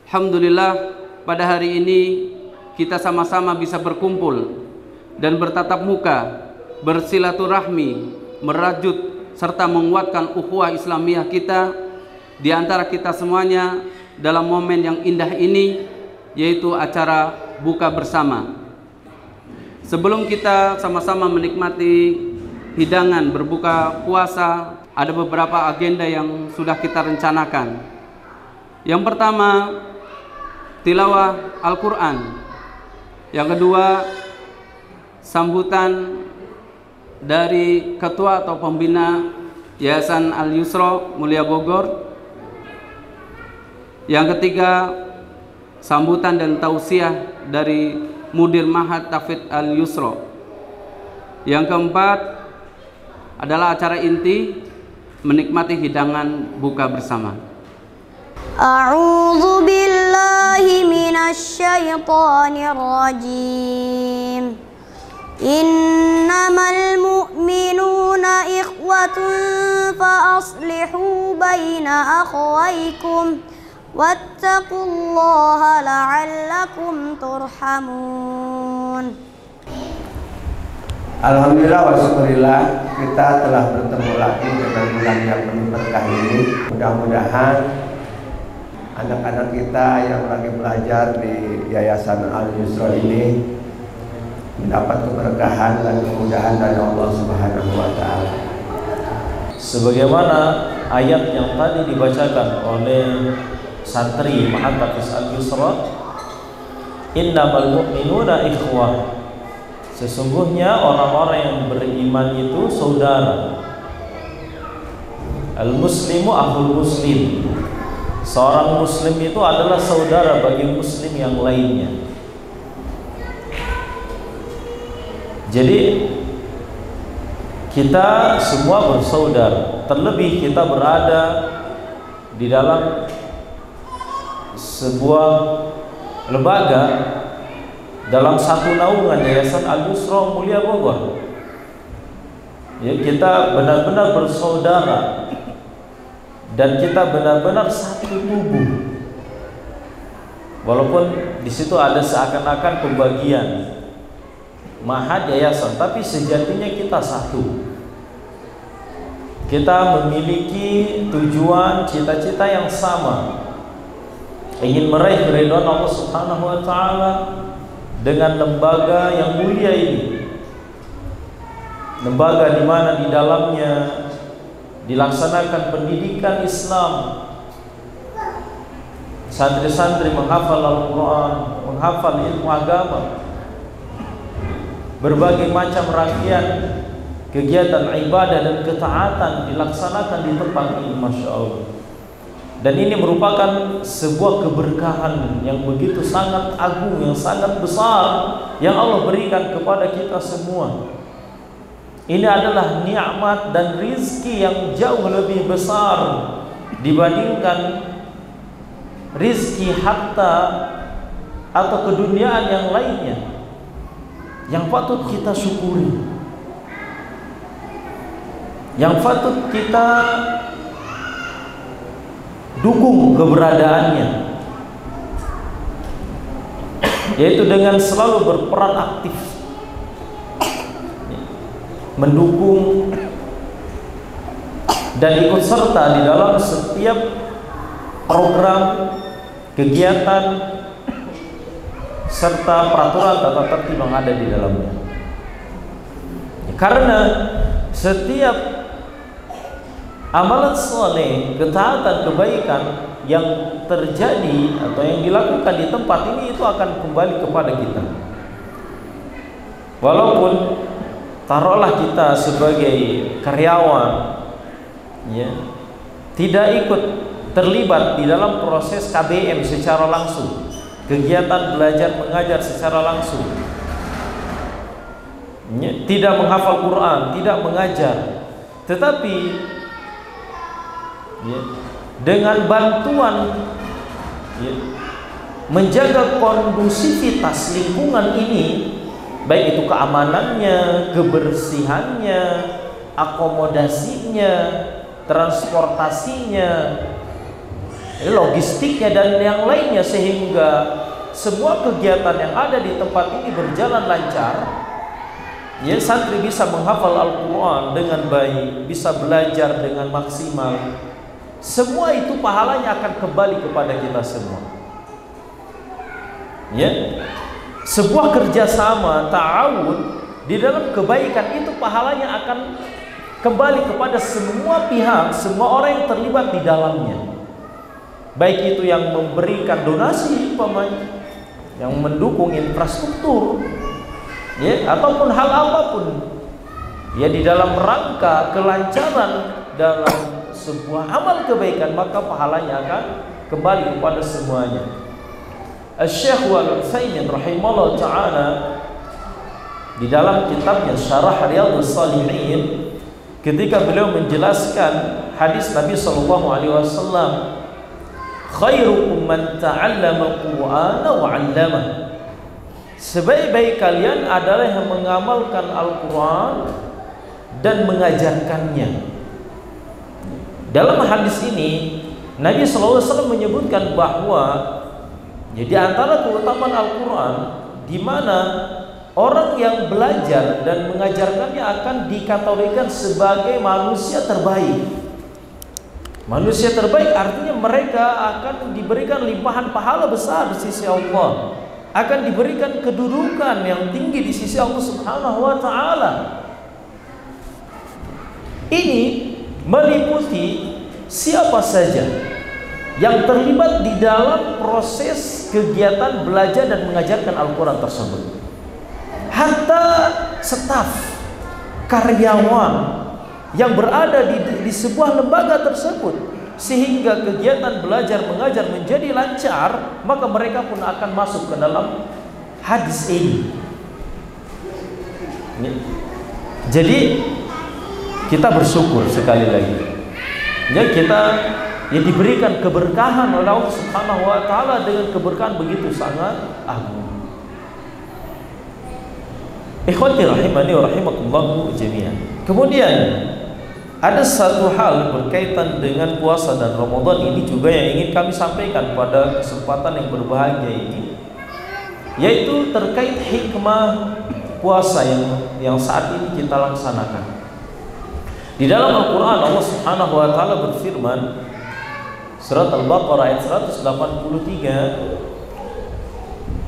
Alhamdulillah pada hari ini kita sama-sama bisa berkumpul dan bertatap muka, bersilaturahmi, merajut serta menguatkan ukhuwah Islamiyah kita di antara kita semuanya dalam momen yang indah ini, yaitu acara buka bersama. Sebelum kita sama-sama menikmati hidangan berbuka puasa, ada beberapa agenda yang sudah kita rencanakan. Yang pertama, tilawah Al-Quran. Yang kedua, sambutan dari ketua atau pembina Yayasan Al-Yusra Mulia Bogor. Yang ketiga, sambutan dan tausiah dari Mudir Ma'had Tahfidz Al-Yusra. Yang keempat adalah acara inti, menikmati hidangan buka bersama. A'udzu billahi minasy syaithanir rajim. Innamal mu'minuna ikhwatun fa aslihu baina akhawaykum wattaqullaha la'allakum turhamun. Alhamdulillah wa syukurillah, kita telah bertemu lagi dengan bulan yang penuh berkah ini. Mudah-mudahan anak-anak kita yang lagi belajar di Yayasan Al-Yusra ini mendapat keberkahan dan kemudahan dari Allah Subhanahu wa taala. Sebagaimana ayat yang tadi dibacakan oleh santri Ma'had Tahfidz Al-Yusra, innamal mu'minuna ikhwah. Sesungguhnya orang-orang yang beriman itu saudara. Al-muslimu akhul muslim. Seorang muslim itu adalah saudara bagi muslim yang lainnya. Jadi kita semua bersaudara. Terlebih kita berada di dalam sebuah lembaga, dalam satu naungan Yayasan Al-Yusra Mulia Bogor. Ya, kita benar-benar bersaudara dan kita benar-benar satu tubuh. Walaupun di situ ada seakan-akan pembagian mahad yayasan, tapi sejatinya kita satu. Kita memiliki tujuan, cita-cita yang sama, ingin meraih keridhaan Allah Subhanahu wa taala dengan lembaga yang mulia ini. Lembaga di mana di dalamnya dilaksanakan pendidikan Islam. Santri-santri menghafal Al-Quran, menghafal ilmu agama, berbagai macam rangkaian kegiatan ibadah dan ketaatan dilaksanakan di tempat ini, Masya Allah. Dan ini merupakan sebuah keberkahan yang begitu sangat agung, yang sangat besar yang Allah berikan kepada kita semua. Ini adalah nikmat dan rizki yang jauh lebih besar dibandingkan rizki harta atau keduniaan yang lainnya, yang patut kita syukuri, yang patut kita dukung keberadaannya, yaitu dengan selalu berperan aktif mendukung dan ikut serta di dalam setiap program, kegiatan serta peraturan tata tertib yang ada di dalamnya. Karena setiap amalan saleh, ketaatan, kebaikan yang terjadi atau yang dilakukan di tempat ini itu akan kembali kepada kita. Walaupun taruhlah kita sebagai karyawan, ya, tidak ikut terlibat di dalam proses KBM secara langsung, kegiatan belajar mengajar secara langsung, ya, tidak menghafal Quran, tidak mengajar, tetapi ya, dengan bantuan, ya, menjaga kondusivitas lingkungan ini, baik itu keamanannya, kebersihannya, akomodasinya, transportasinya, logistiknya dan yang lainnya, sehingga semua kegiatan yang ada di tempat ini berjalan lancar. Ya, santri bisa menghafal Al-Quran dengan baik, bisa belajar dengan maksimal. Semua itu pahalanya akan kembali kepada kita semua. Ya, sebuah kerjasama, ta'awun di dalam kebaikan itu pahalanya akan kembali kepada semua pihak, semua orang yang terlibat di dalamnya. Baik itu yang memberikan donasi, yang mendukung infrastruktur, ya, ataupun hal apapun, ya, di dalam rangka kelancaran dalam sebuah amal kebaikan, maka pahalanya akan kembali kepada semuanya. Asy-Syaikh Al-Utsaimin rahimahullah ta'ala di dalam kitabnya Syarah Riyadhus Shalihin, ketika beliau menjelaskan hadis Nabi SAW, khairukum man ta'allama al-Qur'ana wa 'allama. Sebaik-baik kalian adalah yang mengamalkan Al-Quran dan mengajarkannya. Dalam hadis ini Nabi SAW menyebutkan bahwa jadi antara keutamaan Al-Quran, di mana orang yang belajar dan mengajarkannya akan dikategorikan sebagai manusia terbaik. Manusia terbaik artinya mereka akan diberikan limpahan pahala besar di sisi Allah, akan diberikan kedudukan yang tinggi di sisi Allah Subhanahu wa ta'ala. Ini meliputi siapa saja yang terlibat di dalam proses kegiatan belajar dan mengajarkan Al-Quran tersebut. Hatta staf, karyawan yang berada di sebuah lembaga tersebut, sehingga kegiatan belajar mengajar menjadi lancar, maka mereka pun akan masuk ke dalam hadis ini. Jadi kita bersyukur sekali lagi, ya, kita diberikan keberkahan oleh Allah Subhanahu wa ta'ala dengan keberkahan begitu sangat agung. Ikhwati rahimani wa rahimakumullah jami'an. Kemudian ada satu hal berkaitan dengan puasa dan Ramadan ini juga yang ingin kami sampaikan pada kesempatan yang berbahagia ini, yaitu terkait hikmah puasa yang saat ini kita laksanakan. Di dalam Al-Quran Allah Subhanahu wa ta'ala berfirman, Surat Al-Baqarah ayat 183,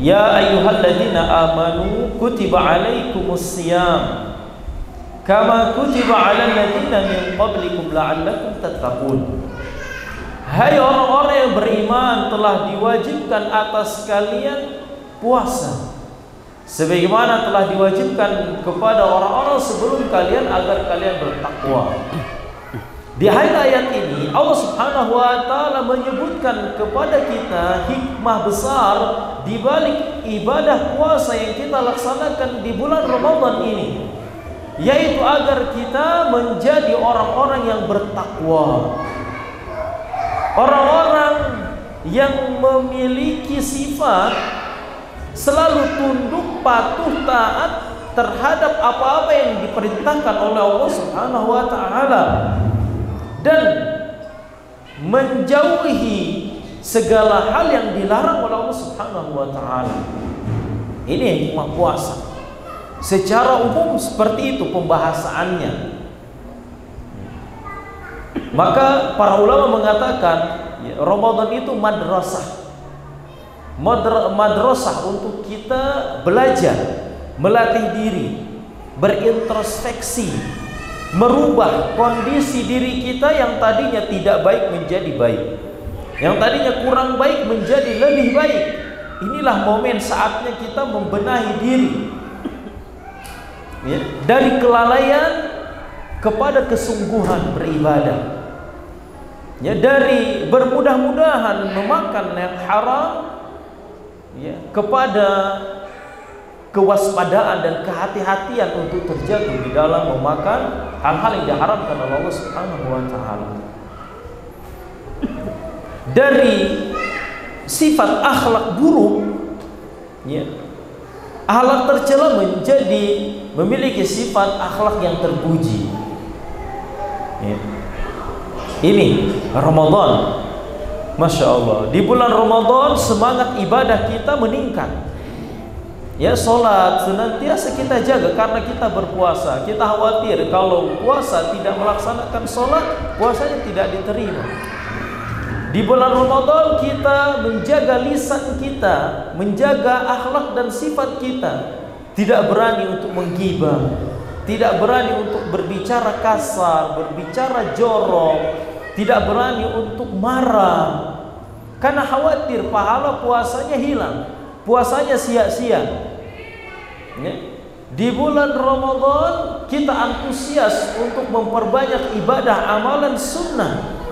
Ya ayyuhalladzina amanu kutiba alaikumus siyam kama kutiba alal ladzina min qablikum la'allakum tattaqun. Hai orang-orang yang beriman, telah diwajibkan atas kalian puasa sebagaimana telah diwajibkan kepada orang-orang sebelum kalian agar kalian bertakwa. Di ayat ini Allah Subhanahu wa ta'ala menyebutkan kepada kita hikmah besar di balik ibadah puasa yang kita laksanakan di bulan Ramadan ini, yaitu agar kita menjadi orang-orang yang bertakwa, orang-orang yang memiliki sifat selalu tunduk, patuh, taat terhadap apa-apa yang diperintahkan oleh Allah Subhanahu wa ta'ala, dan menjauhi segala hal yang dilarang oleh Allah Subhanahu wa ta'ala. Ini hikmah puasa. Secara umum seperti itu pembahasannya. Maka para ulama mengatakan Ramadan itu madrasah. Madrasah untuk kita belajar, melatih diri, berintrospeksi, merubah kondisi diri kita yang tadinya tidak baik menjadi baik, yang tadinya kurang baik menjadi lebih baik. Inilah momen saatnya kita membenahi diri, ya, dari kelalaian kepada kesungguhan beribadah, ya, dari bermudah-mudahan memakan yang haram, ya, kepada kewaspadaan dan kehati-hatian untuk terjatuh di dalam memakan hal-hal yang diharamkan oleh Allah Subhanahu wa ta'ala. Dari sifat akhlak buruk, ya, akhlak tercela menjadi memiliki sifat akhlak yang terpuji, ya. Ini Ramadan Masya Allah, di bulan Ramadan semangat ibadah kita meningkat. Ya, sholat senantiasa kita jaga karena kita berpuasa. Kita khawatir kalau puasa tidak melaksanakan sholat, puasanya tidak diterima. Di bulan Ramadan kita menjaga lisan kita, menjaga akhlak dan sifat kita. Tidak berani untuk menggibah, tidak berani untuk berbicara kasar, berbicara jorok, tidak berani untuk marah, karena khawatir pahala puasanya hilang, puasanya sia-sia. Ya. Di bulan Ramadan kita antusias untuk memperbanyak ibadah amalan sunnah,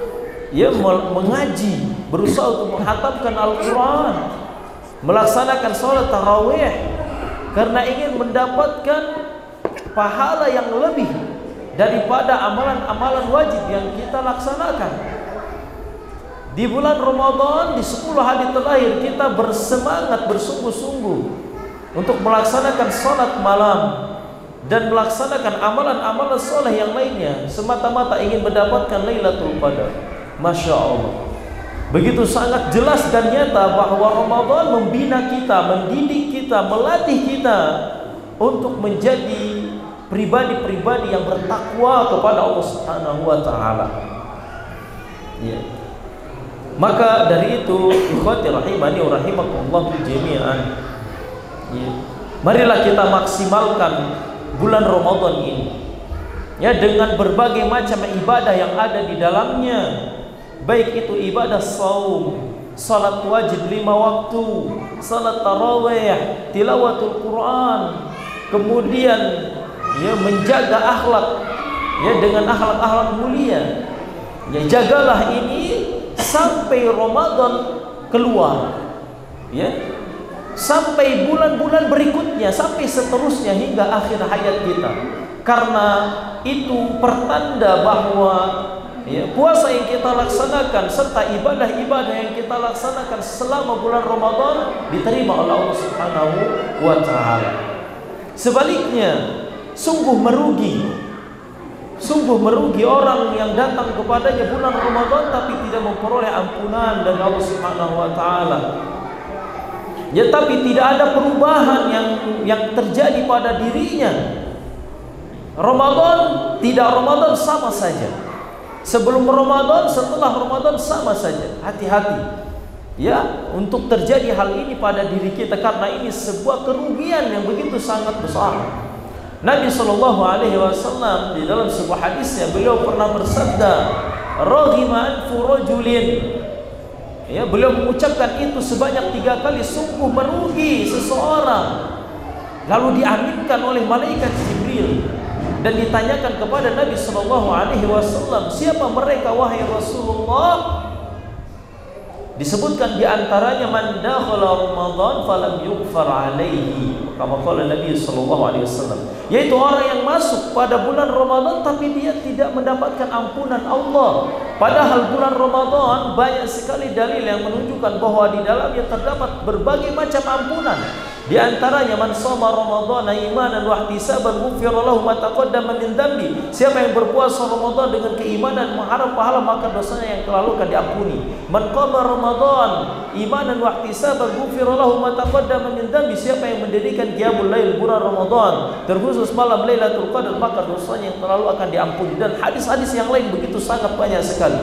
ya, mengaji, berusaha untuk menghatamkan Al-Quran, melaksanakan sholat tarawih, karena ingin mendapatkan pahala yang lebih daripada amalan-amalan wajib yang kita laksanakan. Di bulan Ramadan, di 10 hari terakhir kita bersemangat, bersungguh-sungguh untuk melaksanakan sholat malam dan melaksanakan amalan-amalan soleh yang lainnya, semata-mata ingin mendapatkan Lailatul Qadar. Masya Allah, begitu sangat jelas dan nyata bahwa Ramadan membina kita, mendidik kita, melatih kita untuk menjadi pribadi-pribadi yang bertakwa kepada Allah Subhanahu wa taala. Ya. Maka dari itu, ikhwati rahimani wa rahimakumullah jami'an. Ya. Marilah kita maksimalkan bulan Ramadan ini. Ya, dengan berbagai macam ibadah yang ada di dalamnya. Baik itu ibadah saum, salat wajib 5 waktu, salat tarawih, tilawatul Quran, kemudian ya menjaga akhlak, ya, dengan akhlak-akhlak mulia. Ya, jagalah ini sampai Ramadan keluar, ya, sampai bulan-bulan berikutnya, sampai seterusnya hingga akhir hayat kita. Karena itu pertanda bahwa ya, puasa yang kita laksanakan serta ibadah-ibadah yang kita laksanakan selama bulan Ramadan diterima oleh Allah Subhanahu wa taala. Sebaliknya, sungguh merugi orang yang datang kepadanya bulan Ramadan tapi tidak memperoleh ampunan dari Allah Subhanahu wa taala. Ya, tapi tidak ada perubahan yang terjadi pada dirinya. Ramadan, tidak Ramadan sama saja. Sebelum Ramadan, setelah Ramadan sama saja. Hati-hati ya untuk terjadi hal ini pada diri kita, karena ini sebuah kerugian yang begitu sangat besar. Nabi SAW di dalam sebuah hadisnya beliau pernah bersabda, "Raghima anfu rajulin." Ya, beliau mengucapkan itu sebanyak 3 kali, sungguh merugi seseorang. Lalu diaminkan oleh malaikat Jibril dan ditanyakan kepada Nabi SAW, siapa mereka wahai Rasulullah? Disebutkan diantaranya man dakhala Ramadan falam yughfar alaihi, kama qala Nabi SAW, yaitu orang yang masuk pada bulan Ramadan tapi dia tidak mendapatkan ampunan Allah. Padahal bulan Ramadan banyak sekali dalil yang menunjukkan bahwa di dalamnya terdapat berbagai macam ampunan. Di antaranya man shoma Ramadhana imanan wa ihtisaban ghufira lahu ma taqaddama min dhanbi. Siapa yang berpuasa Ramadan dengan keimanan mengharap pahala, maka dosanya yang lalu akan diampuni. Man qama Ramadan imanan wa ihtisaban ghufira lahu ma taqaddama min dhanbi. Siapa yang mendirikan qiyamul lail bulan Ramadan terkhusus malam Lailatul Qadar, maka dosanya yang terlalu akan diampuni. Dan hadis-hadis yang lain begitu sangat banyak sekali.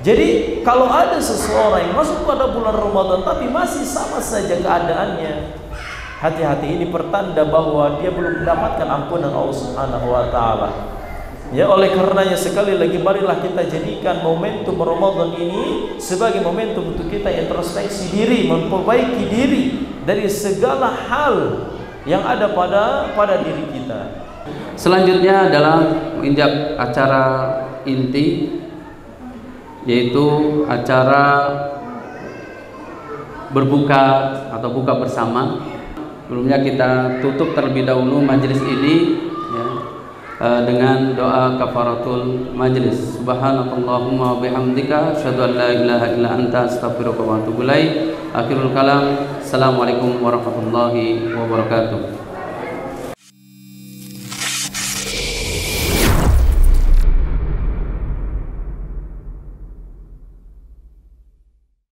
Jadi kalau ada seseorang yang masuk pada bulan Ramadan tapi masih sama saja keadaannya, hati-hati, ini pertanda bahwa dia belum mendapatkan ampunan Allah Subhanahu wa taala. Ya, oleh karenanya sekali lagi marilah kita jadikan momentum Ramadan ini sebagai momentum untuk kita introspeksi diri, memperbaiki diri dari segala hal yang ada pada diri kita. Selanjutnya adalah menginjak acara inti, yaitu acara berbuka atau buka bersama. Sebelumnya kita tutup terlebih dahulu majelis ini ya, dengan doa kafaratul majelis. Subhanakallahumma wa bihamdika asyhadu an la ilaha illa anta astaghfiruka wa atubu ilaik. Akhirul kalam. Assalamualaikum warahmatullahi wabarakatuh.